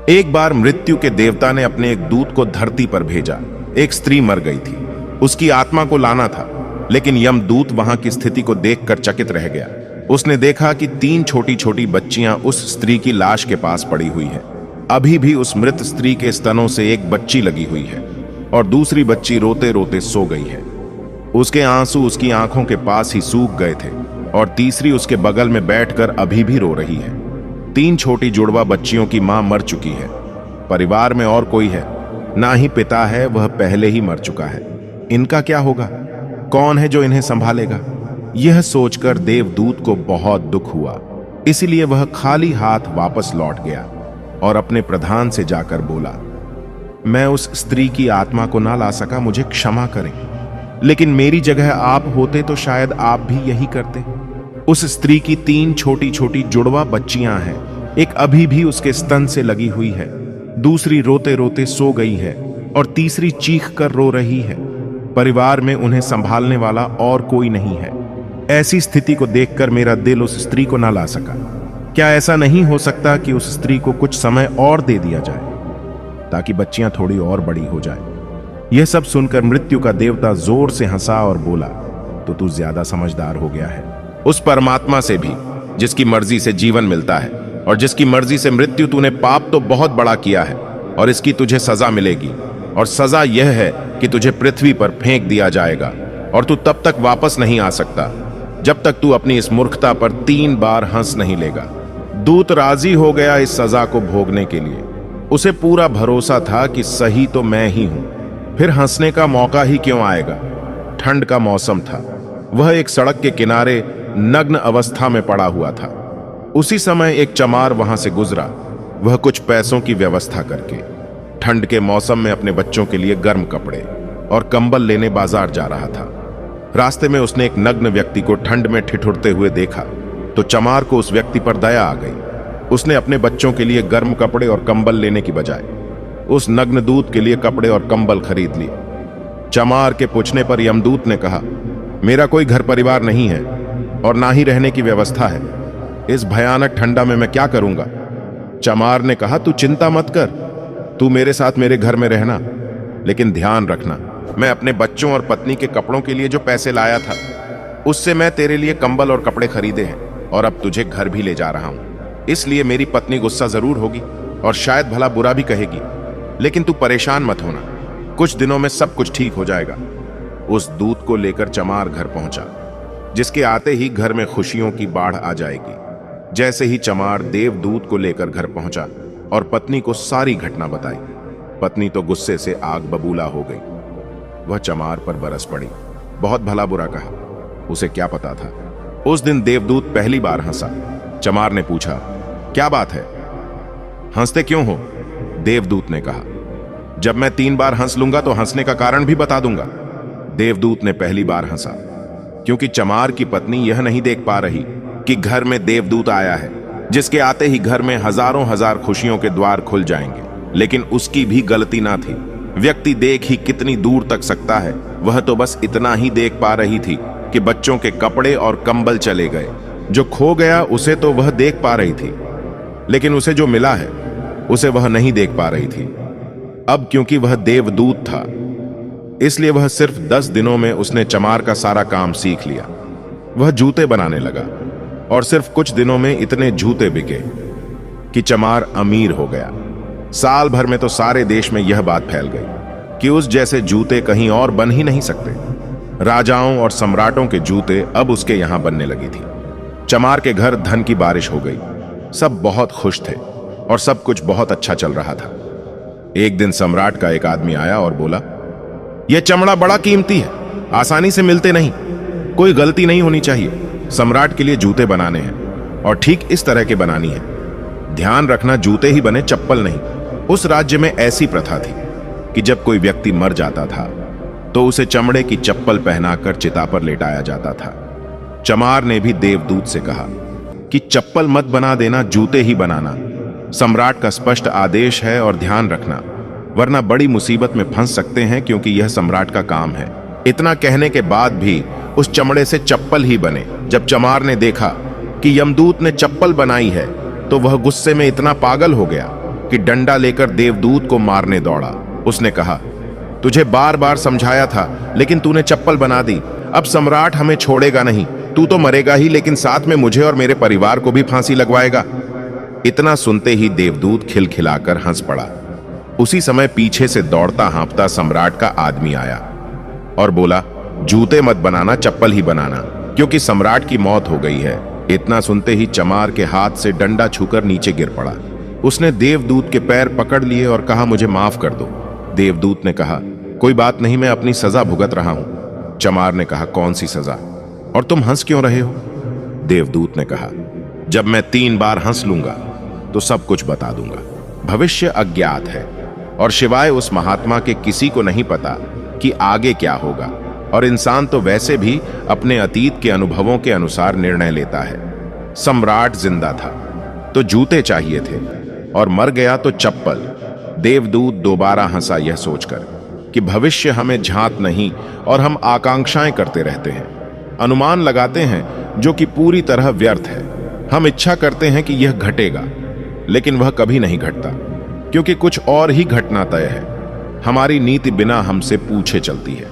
एक बार मृत्यु के देवता ने अपने एक दूत को धरती पर भेजा। एक स्त्री मर गई थी, उसकी आत्मा को लाना था, लेकिन यमदूत वहां की स्थिति को देखकर चकित रह गया। उसने देखा कि 3 छोटी छोटी बच्चियां उस स्त्री की लाश के पास पड़ी हुई है। अभी भी उस मृत स्त्री के स्तनों से एक बच्ची लगी हुई है और दूसरी बच्ची रोते रोते सो गई है। उसके आंसू उसकी आंखों के पास ही सूख गए थे और तीसरी उसके बगल में बैठकर अभी भी रो रही है। 3 छोटी जुड़वा बच्चियों की मां मर चुकी है। परिवार में और कोई है ना ही पिता है, वह पहले ही मर चुका है। इनका क्या होगा? कौन है जो इन्हें संभालेगा? यह सोचकर देवदूत को बहुत दुख हुआ। इसलिए वह खाली हाथ वापस लौट गया और अपने प्रधान से जाकर बोला, मैं उस स्त्री की आत्मा को ना ला सका, मुझे क्षमा करें। लेकिन मेरी जगह आप होते तो शायद आप भी यही करते। उस स्त्री की 3 छोटी छोटी जुड़वा बच्चियां हैं। एक अभी भी उसके स्तन से लगी हुई है, दूसरी रोते रोते सो गई है और तीसरी चीख कर रो रही है। परिवार में उन्हें संभालने वाला और कोई नहीं है। ऐसी स्थिति को देखकर मेरा दिल उस स्त्री को ना ला सका। क्या ऐसा नहीं हो सकता कि उस स्त्री को कुछ समय और दे दिया जाए ताकि बच्चियां थोड़ी और बड़ी हो जाए? यह सब सुनकर मृत्यु का देवता जोर से हंसा और बोला, तो तू ज्यादा समझदार हो गया है। उस परमात्मा से भी जिसकी मर्जी से जीवन मिलता है और जिसकी मर्जी से मृत्यु, तूने पाप तो बहुत बड़ा किया है और इसकी तुझे सजा मिलेगी। और सजा यह है कि तुझे पृथ्वी पर फेंक दिया जाएगा और तू तब तक वापस नहीं आ सकता जब तक तू अपनी इस मूर्खता पर 3 बार हंस नहीं लेगा। दूत राजी हो गया इस सजा को भोगने के लिए। उसे पूरा भरोसा था कि सही तो मैं ही हूं, फिर हंसने का मौका ही क्यों आएगा। ठंड का मौसम था। वह एक सड़क के किनारे नग्न अवस्था में पड़ा हुआ था। उसी समय एक चमार वहां से गुजरा, वह कुछ पैसों की व्यवस्था करके ठंड के मौसम में अपने बच्चों के लिए गर्म कपड़े और कंबल लेने बाजार जा रहा था। रास्ते में उसने एक नग्न व्यक्ति को ठंड में ठिठुरते हुए देखा तो चमार को उस व्यक्ति पर दया आ गई। उसने अपने बच्चों के लिए गर्म कपड़े और कंबल लेने की बजाय उस नग्न दूत के लिए कपड़े और कंबल खरीद लिए। चमार के पूछने पर यमदूत ने कहा, मेरा कोई घर परिवार नहीं है और ना ही रहने की व्यवस्था है। इस भयानक ठंडा में मैं क्या करूंगा? चमार ने कहा, तू चिंता मत कर, तू मेरे साथ मेरे घर में रहना, लेकिन ध्यान रखना, मैं अपने बच्चों और पत्नी के कपड़ों के लिए जो पैसे लाया था उससे मैं तेरे लिए कंबल और कपड़े खरीदे हैं और अब तुझे घर भी ले जा रहा हूं। इसलिए मेरी पत्नी गुस्सा जरूर होगी और शायद भला बुरा भी कहेगी, लेकिन तू परेशान मत होना, कुछ दिनों में सब कुछ ठीक हो जाएगा। उस दूत को लेकर चमार घर पहुंचा, जिसके आते ही घर में खुशियों की बाढ़ आ जाएगी। जैसे ही चमार देवदूत को लेकर घर पहुंचा और पत्नी को सारी घटना बताई, पत्नी तो गुस्से से आग बबूला हो गई। वह चमार पर बरस पड़ी, बहुत भला बुरा कहा, उसे क्या पता था। उस दिन देवदूत पहली बार हंसा। चमार ने पूछा, क्या बात है, हंसते क्यों हो? देवदूत ने कहा, जब मैं 3 बार हंस लूंगा तो हंसने का कारण भी बता दूंगा। देवदूत ने पहली बार हंसा क्योंकि चमार की पत्नी यह नहीं देख पा रही कि घर में देवदूत आया है, जिसके आते ही घर में हजारों हजार खुशियों के द्वार खुल जाएंगे। लेकिन उसकी भी गलती ना थी। व्यक्ति देख ही कितनी दूर तक सकता है, वह तो बस इतना ही देख पा रही थी कि बच्चों के कपड़े और कंबल चले गए। जो खो गया उसे तो वह देख पा रही थी, लेकिन उसे जो मिला है उसे वह नहीं देख पा रही थी। अब क्योंकि वह देवदूत था, इसलिए वह सिर्फ 10 दिनों में उसने चमार का सारा काम सीख लिया। वह जूते बनाने लगा और सिर्फ कुछ दिनों में इतने जूते बिके कि चमार अमीर हो गया। साल भर में तो सारे देश में यह बात फैल गई कि उस जैसे जूते कहीं और बन ही नहीं सकते। राजाओं और सम्राटों के जूते अब उसके यहां बनने लगी थी। चमार के घर धन की बारिश हो गई। सब बहुत खुश थे और सब कुछ बहुत अच्छा चल रहा था। एक दिन सम्राट का एक आदमी आया और बोला, यह चमड़ा बड़ा कीमती है, आसानी से मिलते नहीं, कोई गलती नहीं होनी चाहिए। सम्राट के लिए जूते बनाने हैं और ठीक इस तरह के बनानी है। ध्यान रखना, जूते ही बने, चप्पल नहीं। उस राज्य में ऐसी प्रथा थी कि जब कोई व्यक्ति मर जाता था तो उसे चमड़े की चप्पल पहनाकर चिता पर लेटाया जाता था। चमार ने भी देवदूत से कहा कि चप्पल मत बना देना, जूते ही बनाना। सम्राट का स्पष्ट आदेश है और ध्यान रखना, वरना बड़ी मुसीबत में फंस सकते हैं, क्योंकि यह सम्राट का काम है। इतना कहने के बाद भी उस चमड़े से चप्पल ही बने। जब चमार ने देखा कि यमदूत ने चप्पल बनाई है तो वह गुस्से में इतना पागल हो गया कि डंडा लेकर देवदूत को मारने दौड़ा। उसने कहा, तुझे बार बार समझाया था, लेकिन तूने चप्पल बना दी। अब सम्राट हमें छोड़ेगा नहीं। तू तो मरेगा ही, लेकिन साथ में मुझे और मेरे परिवार को भी फांसी लगवाएगा। इतना सुनते ही देवदूत खिलखिलाकर हंस पड़ा। उसी समय पीछे से दौड़ता हाँफता सम्राट का आदमी आया और बोला, जूते मत बनाना, चप्पल ही बनाना, क्योंकि सम्राट की मौत हो गई है। इतना सुनते ही चमार के हाथ से डंडा छूकर नीचे गिर पड़ा। उसने देवदूत के पैर पकड़ लिए और कहा, मुझे माफ कर दो। देवदूत ने कहा, कोई बात नहीं, मैं अपनी सजा भुगत रहा हूं। चमार ने कहा, कौन सी सजा, और तुम हंस क्यों रहे हो? देवदूत ने कहा, जब मैं 3 बार हंस लूंगा तो सब कुछ बता दूंगा। भविष्य अज्ञात है और सिवाय उस महात्मा के किसी को नहीं पता कि आगे क्या होगा, और इंसान तो वैसे भी अपने अतीत के अनुभवों के अनुसार निर्णय लेता है। सम्राट जिंदा था तो जूते चाहिए थे, और मर गया तो चप्पल। देवदूत दोबारा हंसा, यह सोचकर कि भविष्य हमें झांत नहीं और हम आकांक्षाएं करते रहते हैं, अनुमान लगाते हैं जो कि पूरी तरह व्यर्थ है। हम इच्छा करते हैं कि यह घटेगा, लेकिन वह कभी नहीं घटता, क्योंकि कुछ और ही घटना तय है। हमारी नीति बिना हमसे पूछे चलती है,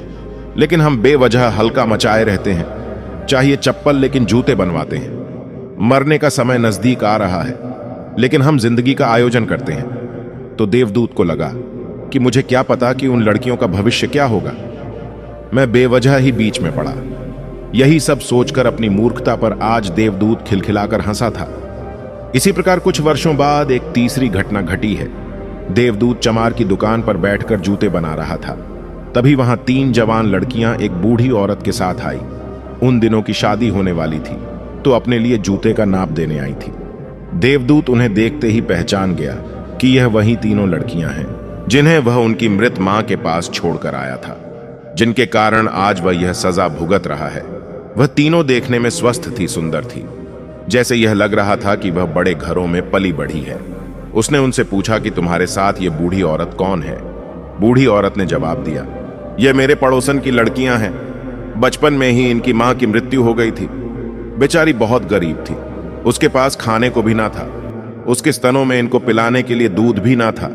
लेकिन हम बेवजह हल्का मचाए रहते हैं। चाहिए चप्पल, लेकिन जूते बनवाते हैं। मरने का समय नजदीक आ रहा है, लेकिन हम जिंदगी का आयोजन करते हैं। तो देवदूत को लगा कि मुझे क्या पता कि उन लड़कियों का भविष्य क्या होगा। मैं बेवजह ही बीच में पड़ा। यही सब सोचकर अपनी मूर्खता पर आज देवदूत खिलखिलाकर हंसा था। इसी प्रकार कुछ वर्षों बाद एक तीसरी घटना घटी है। देवदूत चमार की दुकान पर बैठकर जूते बना रहा था। तभी वहां 3 जवान लड़कियां एक बूढ़ी औरत के साथ आई। उन दिनों की शादी होने वाली थी, तो अपने लिए जूते का नाप देने आई थी। देवदूत उन्हें देखते ही पहचान गया कि यह वही तीनों लड़कियां हैं जिन्हें वह उनकी मृत मां के पास छोड़कर आया था, जिनके कारण आज वह यह सजा भुगत रहा है। वह तीनों देखने में स्वस्थ थी, सुंदर थी, जैसे यह लग रहा था कि वह बड़े घरों में पली बढ़ी है। उसने उनसे पूछा कि तुम्हारे साथ ये बूढ़ी औरत कौन है? बूढ़ी औरत ने जवाब दिया, यह मेरे पड़ोसन की लड़कियां हैं। बचपन में ही इनकी मां की मृत्यु हो गई थी। बेचारी बहुत गरीब थी, उसके पास खाने को भी ना था। उसके स्तनों में इनको पिलाने के लिए दूध भी ना था।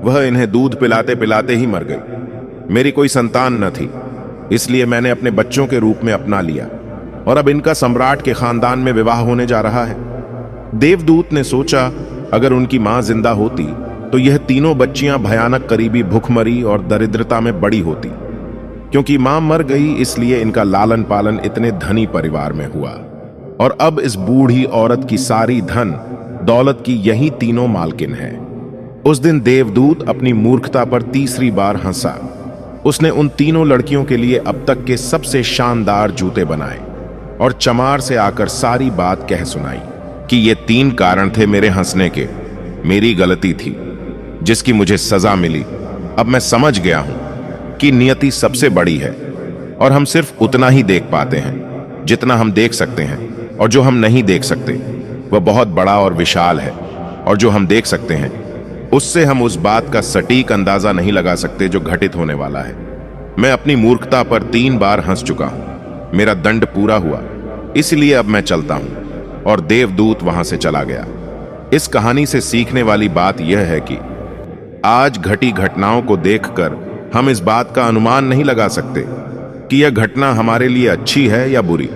वह इन्हें दूध पिलाते पिलाते ही मर गई। मेरी कोई संतान न थी, इसलिए मैंने अपने बच्चों के रूप में अपना लिया, और अब इनका सम्राट के खानदान में विवाह होने जा रहा है। देवदूत ने सोचा, अगर उनकी मां जिंदा होती तो यह तीनों बच्चियां भयानक करीबी भुखमरी और दरिद्रता में बड़ी होती। क्योंकि मां मर गई, इसलिए इनका लालन पालन इतने धनी परिवार में हुआ, और अब इस बूढ़ी औरत की सारी धन दौलत की यही तीनों मालकिन है। उस दिन देवदूत अपनी मूर्खता पर तीसरी बार हंसा। उसने उन तीनों लड़कियों के लिए अब तक के सबसे शानदार जूते बनाए और चमार से आकर सारी बात कह सुनाई कि ये 3 कारण थे मेरे हंसने के। मेरी गलती थी जिसकी मुझे सजा मिली। अब मैं समझ गया हूं कि नियति सबसे बड़ी है, और हम सिर्फ उतना ही देख पाते हैं जितना हम देख सकते हैं, और जो हम नहीं देख सकते वह बहुत बड़ा और विशाल है, और जो हम देख सकते हैं उससे हम उस बात का सटीक अंदाजा नहीं लगा सकते जो घटित होने वाला है। मैं अपनी मूर्खता पर 3 बार हंस चुका हूं। मेरा दंड पूरा हुआ, इसलिए अब मैं चलता हूं। और देवदूत वहां से चला गया। इस कहानी से सीखने वाली बात यह है कि आज घटी घटनाओं को देखकर हम इस बात का अनुमान नहीं लगा सकते कि यह घटना हमारे लिए अच्छी है या बुरी।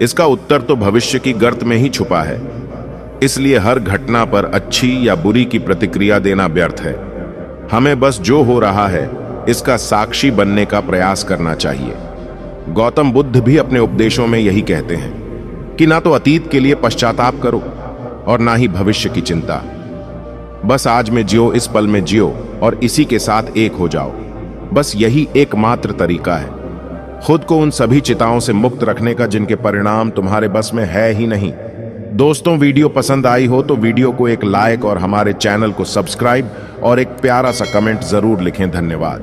इसका उत्तर तो भविष्य की गर्त में ही छुपा है। इसलिए हर घटना पर अच्छी या बुरी की प्रतिक्रिया देना व्यर्थ है। हमें बस जो हो रहा है इसका साक्षी बनने का प्रयास करना चाहिए। गौतम बुद्ध भी अपने उपदेशों में यही कहते हैं कि ना तो अतीत के लिए पश्चाताप करो और ना ही भविष्य की चिंता। बस आज में जियो, इस पल में जियो, और इसी के साथ एक हो जाओ। बस यही एकमात्र तरीका है खुद को उन सभी चिताओं से मुक्त रखने का जिनके परिणाम तुम्हारे बस में है ही नहीं। दोस्तों, वीडियो पसंद आई हो तो वीडियो को एक लाइक और हमारे चैनल को सब्सक्राइब और एक प्यारा सा कमेंट जरूर लिखें। धन्यवाद।